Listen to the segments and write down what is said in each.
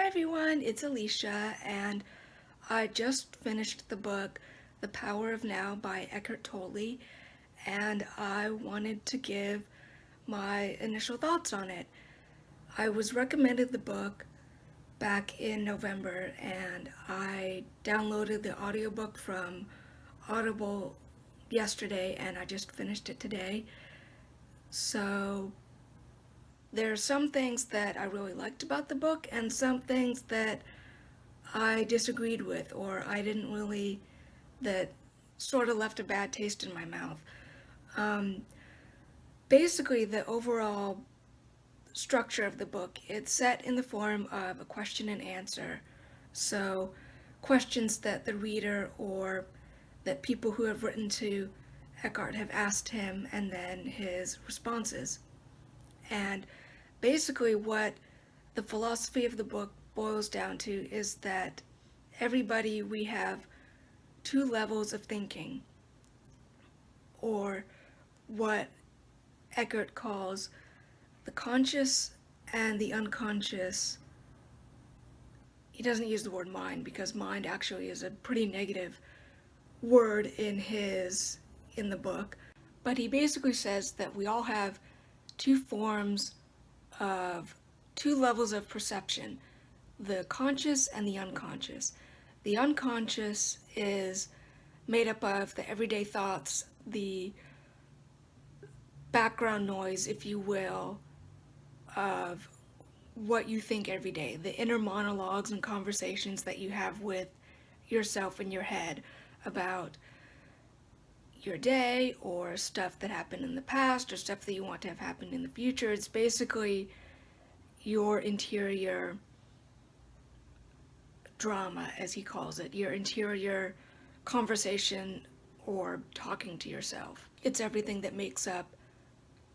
Hi everyone, it's Alicia, and I just finished the book The Power of Now by Eckhart Tolle, and I wanted to give my initial thoughts on it. I was recommended the book back in November, and I downloaded the audiobook from Audible yesterday, and I just finished it today. So there are some things that I really liked about the book, and some things that I disagreed with, or I didn't really, that sort of left a bad taste in my mouth. Um, Basically, the overall structure of the book, it's set in the form of a question and answer. So, questions that the reader or that people who have written to Eckhart have asked him, and then his responses. And basically, what the philosophy of the book boils down to is that we have two levels of thinking, or what Eckhart calls the conscious and the unconscious. He doesn't use the word mind because mind actually is a pretty negative word in the book, but he basically says that we all have two forms of two levels of perception, the conscious and the unconscious. The unconscious is made up of the everyday thoughts, the background noise, if you will, of what you think every day, the inner monologues and conversations that you have with yourself in your head about your day or stuff that happened in the past or stuff that you want to have happen in the future. It's basically your interior drama, as he calls it, your interior conversation or talking to yourself. It's everything that makes up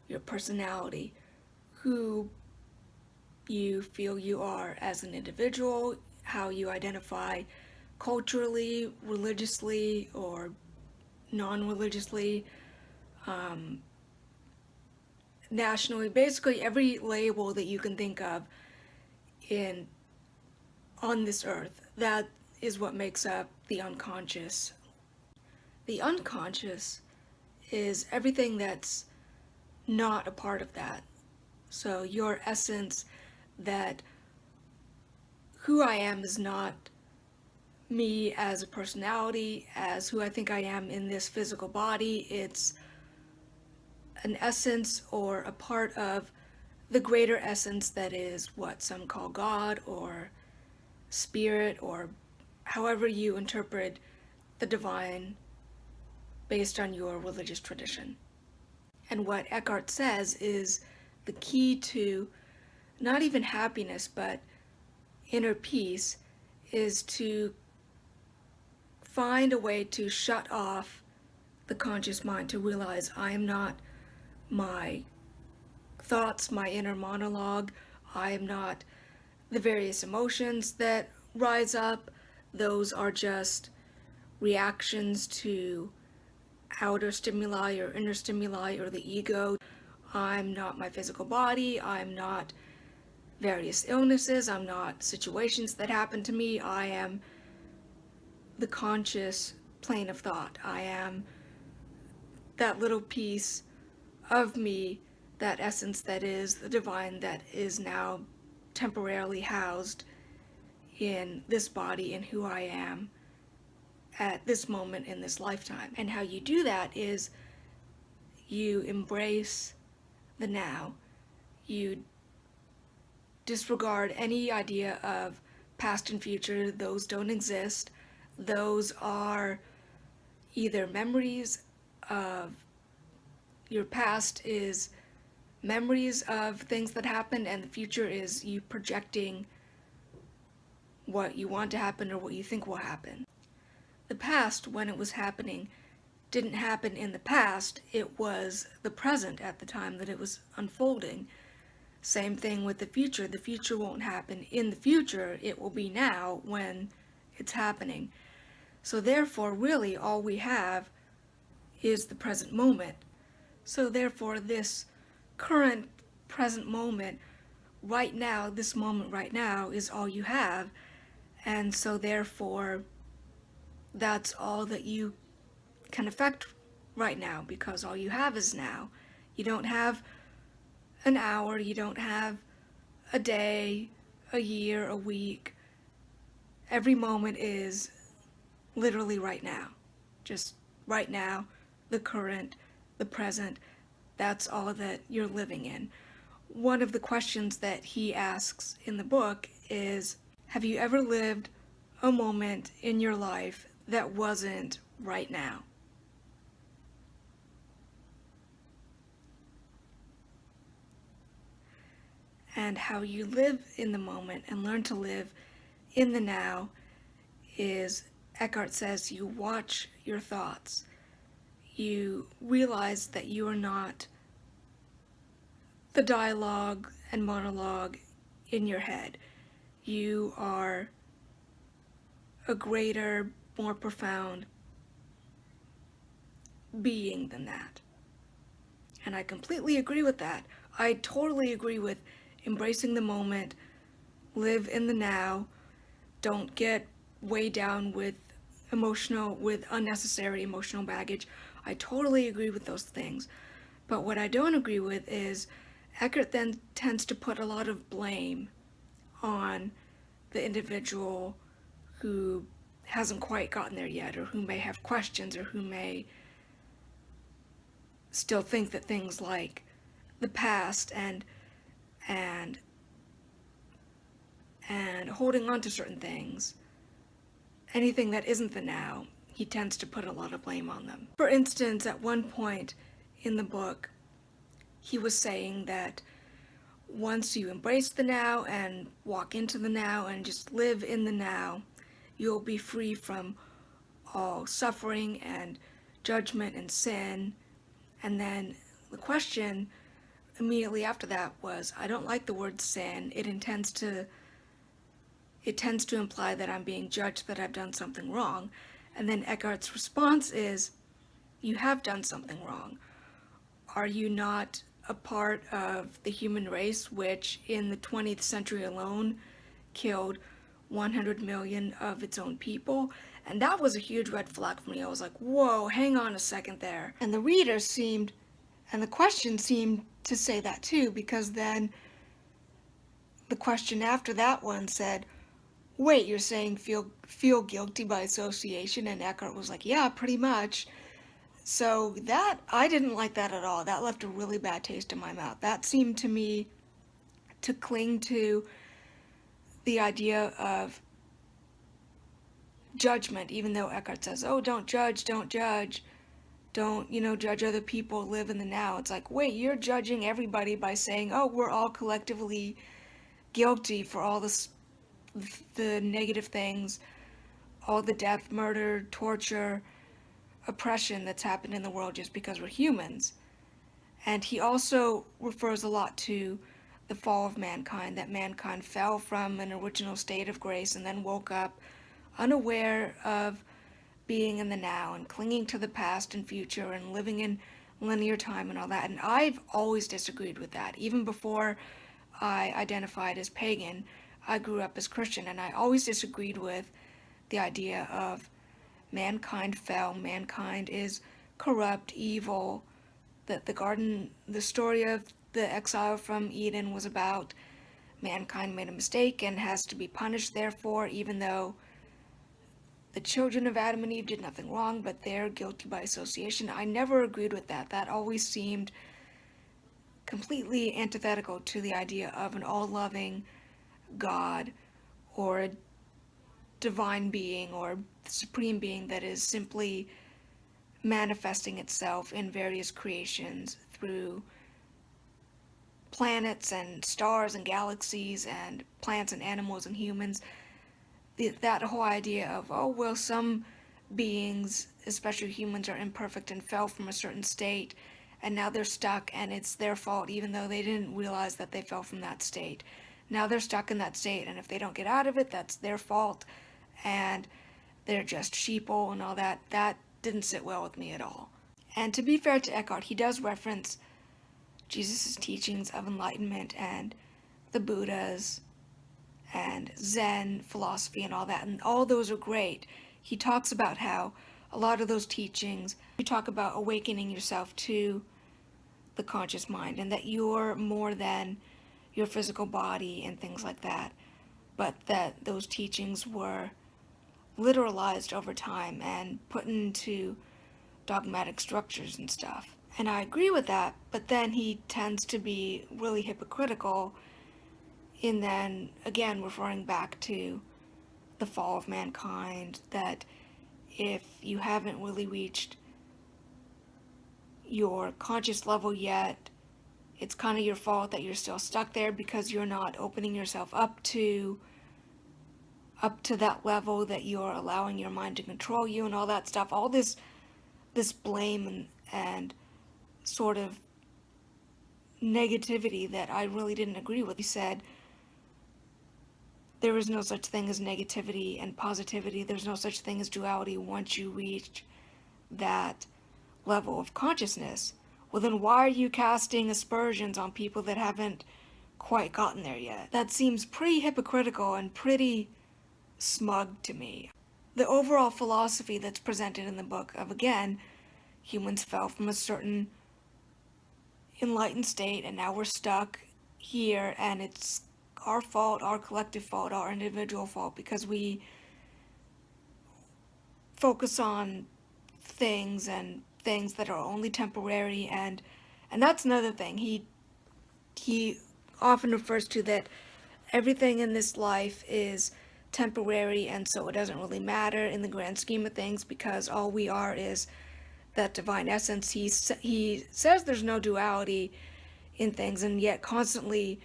your personality, who you feel you are as an individual, how you identify culturally, religiously, or non-religiously, nationally, basically every label that you can think of in on this earth. That is what makes up the unconscious. The unconscious is everything that's not a part of that. So your essence, that who I am is not me as a personality, as who I think I am in this physical body. It's an essence or a part of the greater essence that is what some call God or spirit, or however you interpret the divine based on your religious tradition. And what Eckhart says is the key to not even happiness but inner peace is to find a way to shut off the conscious mind, to realize I am not my thoughts, my inner monologue. I am not the various emotions that rise up. Those are just reactions to outer stimuli or inner stimuli or the ego. I'm not my physical body. I'm not various illnesses. I'm not situations that happen to me. I am the conscious plane of thought. I am that little piece of me, that essence that is the divine, that is now temporarily housed in this body and who I am at this moment in this lifetime. And how you do that is you embrace the now. You disregard any idea of past and future. Those don't exist. Those are either memories of your past, is memories of things that happened, and the future is you projecting what you want to happen or what you think will happen. The past, when it was happening, didn't happen in the past. It was the present at the time that it was unfolding. Same thing with the future. The future won't happen in the future. It will be now when it's happening. So therefore, really, all we have is the present moment. So therefore, this current present moment, right now, this moment right now, is all you have. And so therefore, that's all that you can affect right now, because all you have is now. You don't have an hour, you don't have a day, a year, a week. Every moment is literally right now. Just right now, the current, the present. That's all that you're living in. One of the questions that he asks in the book is, have you ever lived a moment in your life that wasn't right now? And how you live in the moment and learn to live in the now is, Eckhart says, you watch your thoughts. You realize that you are not the dialogue and monologue in your head. You are a greater, more profound being than that. And I completely agree with that. I totally agree with embracing the moment, live in the now, don't get weighed down with unnecessary emotional baggage. I totally agree with those things. But what I don't agree with is Eckhart then tends to put a lot of blame on the individual who hasn't quite gotten there yet, or who may have questions, or who may still think that things like the past and holding on to certain things, anything that isn't the now, he tends to put a lot of blame on them. For instance, at one point in the book, he was saying that once you embrace the now and walk into the now and just live in the now, you'll be free from all suffering and judgment and sin. And then the question immediately after that was, I don't like the word sin. It tends to imply that I'm being judged, that I've done something wrong. And then Eckhart's response is, you have done something wrong. Are you not a part of the human race, which in the 20th century alone killed 100 million of its own people? And that was a huge red flag for me. I was like, whoa, hang on a second there. And the reader seemed, and the question seemed to say that too, because then the question after that one said, wait, you're saying feel guilty by association? And Eckhart was like, yeah, pretty much. So that, I didn't like that at all. That left a really bad taste in my mouth. That seemed to me to cling to the idea of judgment, even though Eckhart says, oh, don't judge, don't judge, don't, judge other people, live in the now. It's like, wait, you're judging everybody by saying, oh, we're all collectively guilty for all the negative things, all the death, murder, torture, oppression that's happened in the world just because we're humans. And he also refers a lot to the fall of mankind, that mankind fell from an original state of grace and then woke up unaware of being in the now and clinging to the past and future and living in linear time and all that. And I've always disagreed with that. Even before I identified as pagan, I grew up as Christian, and I always disagreed with the idea of mankind fell, mankind is corrupt, evil, that the story of the exile from Eden was about mankind made a mistake and has to be punished therefore, even though the children of Adam and Eve did nothing wrong, but they're guilty by association. I never agreed with that. That always seemed completely antithetical to the idea of an all-loving God or a divine being or supreme being that is simply manifesting itself in various creations through planets and stars and galaxies and plants and animals and humans. That whole idea of, oh, well, some beings, especially humans, are imperfect and fell from a certain state, and now they're stuck, and it's their fault, even though they didn't realize that they fell from that state. Now they're stuck in that state, and if they don't get out of it, that's their fault, and they're just sheeple and all that. That didn't sit well with me at all. And to be fair to Eckhart, he does reference Jesus' teachings of enlightenment and the Buddhas and Zen philosophy and all that, and all those are great. He talks about how a lot of those teachings, you talk about awakening yourself to the conscious mind and that you're more than your physical body and things like that, but that those teachings were literalized over time and put into dogmatic structures and stuff. And I agree with that, but then he tends to be really hypocritical in then, again, referring back to the fall of mankind, that if you haven't really reached your conscious level yet, it's kind of your fault that you're still stuck there because you're not opening yourself up to that level, that you're allowing your mind to control you and all that stuff. All this blame and sort of negativity that I really didn't agree with. He said there is no such thing as negativity and positivity. There's no such thing as duality once you reach that level of consciousness. Well, then why are you casting aspersions on people that haven't quite gotten there yet? That seems pretty hypocritical and pretty smug to me. The overall philosophy that's presented in the book of, again, humans fell from a certain enlightened state and now we're stuck here, and it's our fault, our collective fault, our individual fault, because we focus on things that are only temporary, and that's another thing. He often refers to that everything in this life is temporary, and so it doesn't really matter in the grand scheme of things because all we are is that divine essence. He says there's no duality in things, and yet constantly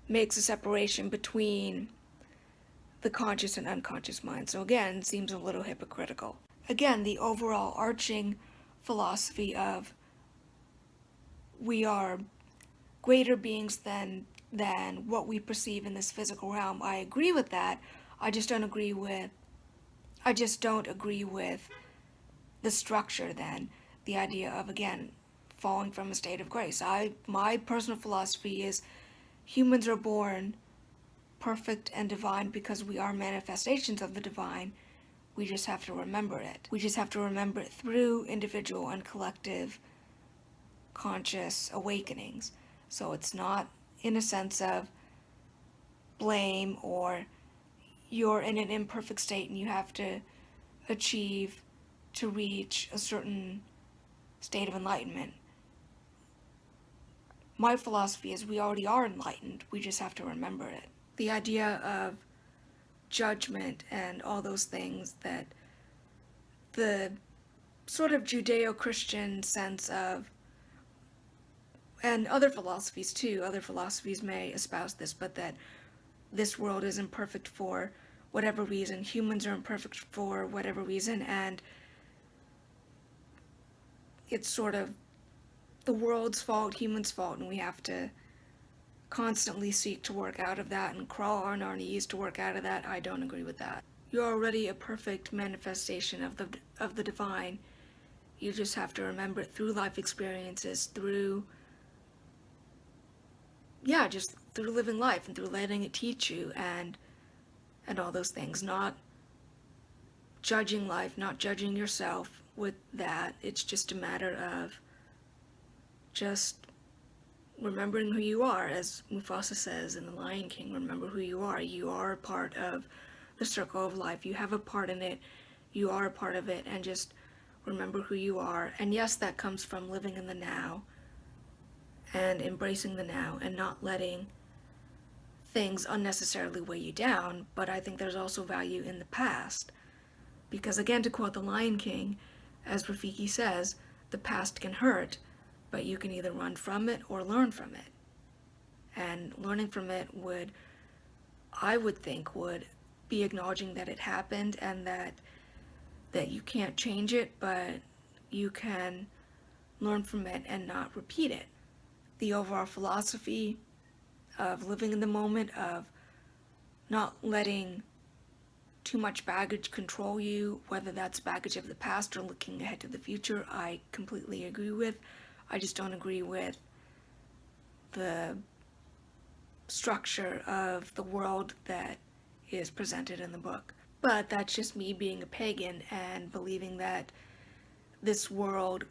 makes a separation between the conscious and unconscious mind. So again, it seems a little hypocritical. Again, the overall arching philosophy of we are greater beings than what we perceive in this physical realm. I agree with that. I just don't agree with the structure then, the idea of, again, falling from a state of grace. My personal philosophy is humans are born perfect and divine because we are manifestations of the divine. We just have to remember it. We just have to remember it through individual and collective conscious awakenings. So it's not in a sense of blame or you're in an imperfect state and you have to achieve to reach a certain state of enlightenment. My philosophy is we already are enlightened, we just have to remember it. The idea of judgment and all those things, that the sort of Judeo-Christian sense of, and other philosophies too, other philosophies may espouse this, but that this world is imperfect for whatever reason, humans are imperfect for whatever reason, and it's sort of the world's fault, humans' fault, and we have to constantly seek to work out of that and crawl on our knees to work out of that. I don't agree with that. You're already a perfect manifestation of the divine. You just have to remember it through life experiences, through just through living life and through letting it teach you and all those things, not judging life, not judging yourself with that. It's just a matter of just remembering who you are, as Mufasa says in The Lion King. Remember who you are. You are a part of the circle of life. You have a part in it. You are a part of it, and just remember who you are. And yes, that comes from living in the now and embracing the now and not letting things unnecessarily weigh you down. But I think there's also value in the past, because again, to quote The Lion King, as Rafiki says, the past can hurt, but you can either run from it or learn from it. And learning from it I would think, would be acknowledging that it happened and that you can't change it, but you can learn from it and not repeat it. The overall philosophy of living in the moment, of not letting too much baggage control you, whether that's baggage of the past or looking ahead to the future, I completely agree with. I just don't agree with the structure of the world that is presented in the book. But that's just me being a pagan and believing that this world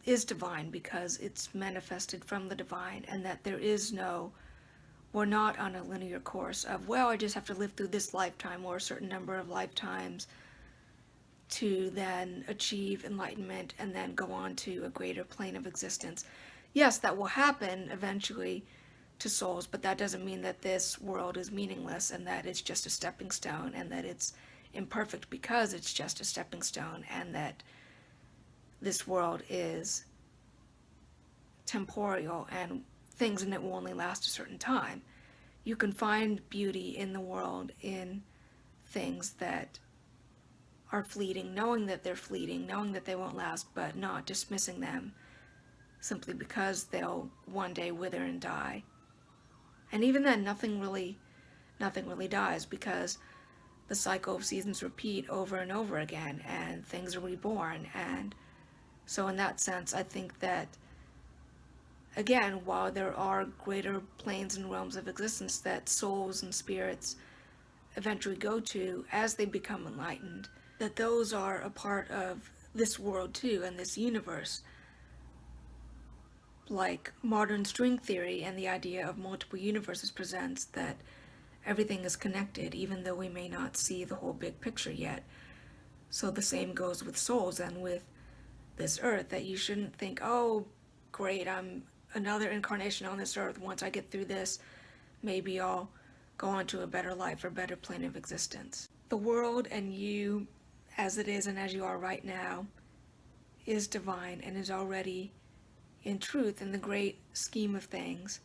is divine because it's manifested from the divine, and that we're not on a linear course of, well, I just have to live through this lifetime or a certain number of lifetimes to then achieve enlightenment and then go on to a greater plane of existence. Yes, that will happen eventually to souls, but that doesn't mean that this world is meaningless and that it's just a stepping stone and that it's imperfect because it's just a stepping stone, and that this world is temporal and things in it will only last a certain time. You can find beauty in the world in things that are fleeting, knowing that they're fleeting, knowing that they won't last, but not dismissing them simply because they'll one day wither and die. And even then, nothing really dies, because the cycle of seasons repeat over and over again, and things are reborn. And so in that sense, I think that, again, while there are greater planes and realms of existence that souls and spirits eventually go to as they become enlightened, that those are a part of this world too, and this universe. Like modern string theory and the idea of multiple universes presents that everything is connected, even though we may not see the whole big picture yet. So the same goes with souls and with this earth, that you shouldn't think, oh, great, I'm another incarnation on this earth. Once I get through this, maybe I'll go on to a better life or better plane of existence. The world and you, as it is and as you are right now, is divine and is already, in truth, in the great scheme of things,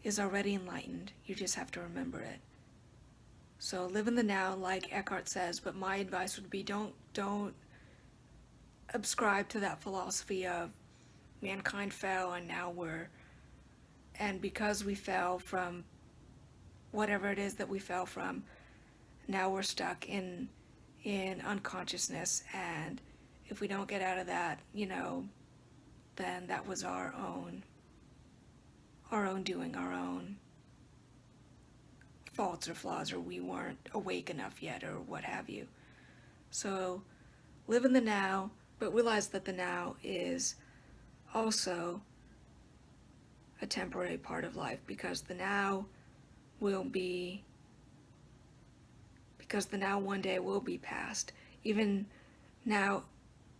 is already enlightened. You just have to remember it. So live in the now, like Eckhart says, but my advice would be don't ascribe to that philosophy of mankind fell and because we fell from whatever it is that we fell from, now we're stuck in unconsciousness, and if we don't get out of that, then that was our own doing, our own faults or flaws, or we weren't awake enough yet, or what have you. So live in the now, but realize that the now is also a temporary part of life, because the now one day will be past. Even now,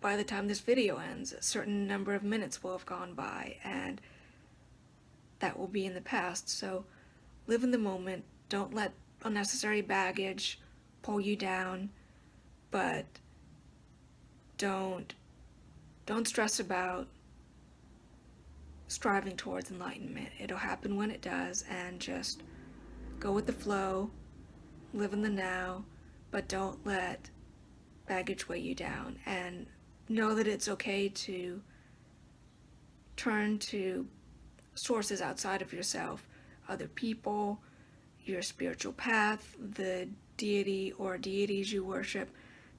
by the time this video ends, a certain number of minutes will have gone by, and that will be in the past. So live in the moment. Don't let unnecessary baggage pull you down, but don't stress about striving towards enlightenment. It'll happen when it does, and just go with the flow, live in the now, but don't let baggage weigh you down, and know that it's okay to turn to sources outside of yourself, other people, your spiritual path, the deity or deities you worship,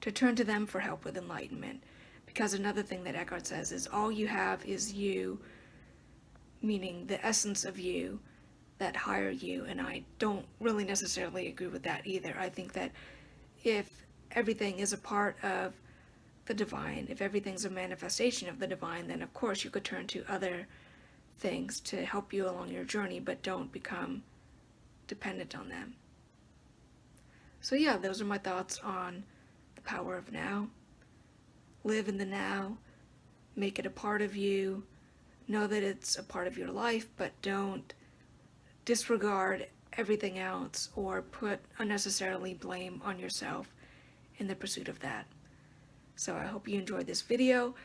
to turn to them for help with enlightenment. Because another thing that Eckhart says is all you have is you, meaning the essence of you, that higher you, and I don't really necessarily agree with that either. I think that if everything is a part of the divine, if everything's a manifestation of the divine, then of course you could turn to other things to help you along your journey, but don't become dependent on them. So yeah, those are my thoughts on the power of now. Live in the now, make it a part of you, know that it's a part of your life, but don't disregard everything else or put unnecessarily blame on yourself in the pursuit of that. So I hope you enjoyed this video.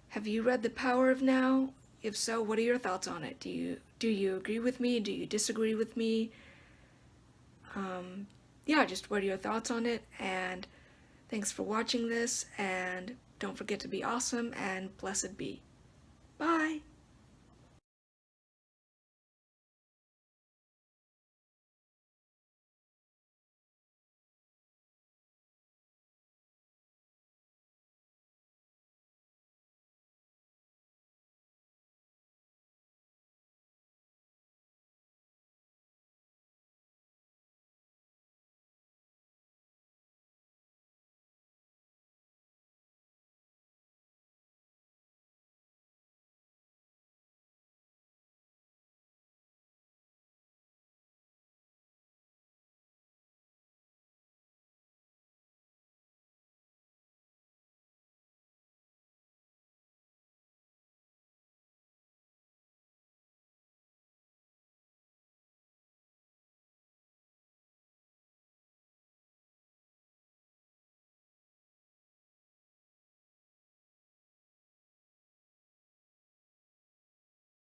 Have you read The Power of Now? If so, what are your thoughts on it? Do you agree with me? Do you disagree with me? Yeah, just what are your thoughts on it? And thanks for watching this, and don't forget to be awesome, and blessed be. Bye!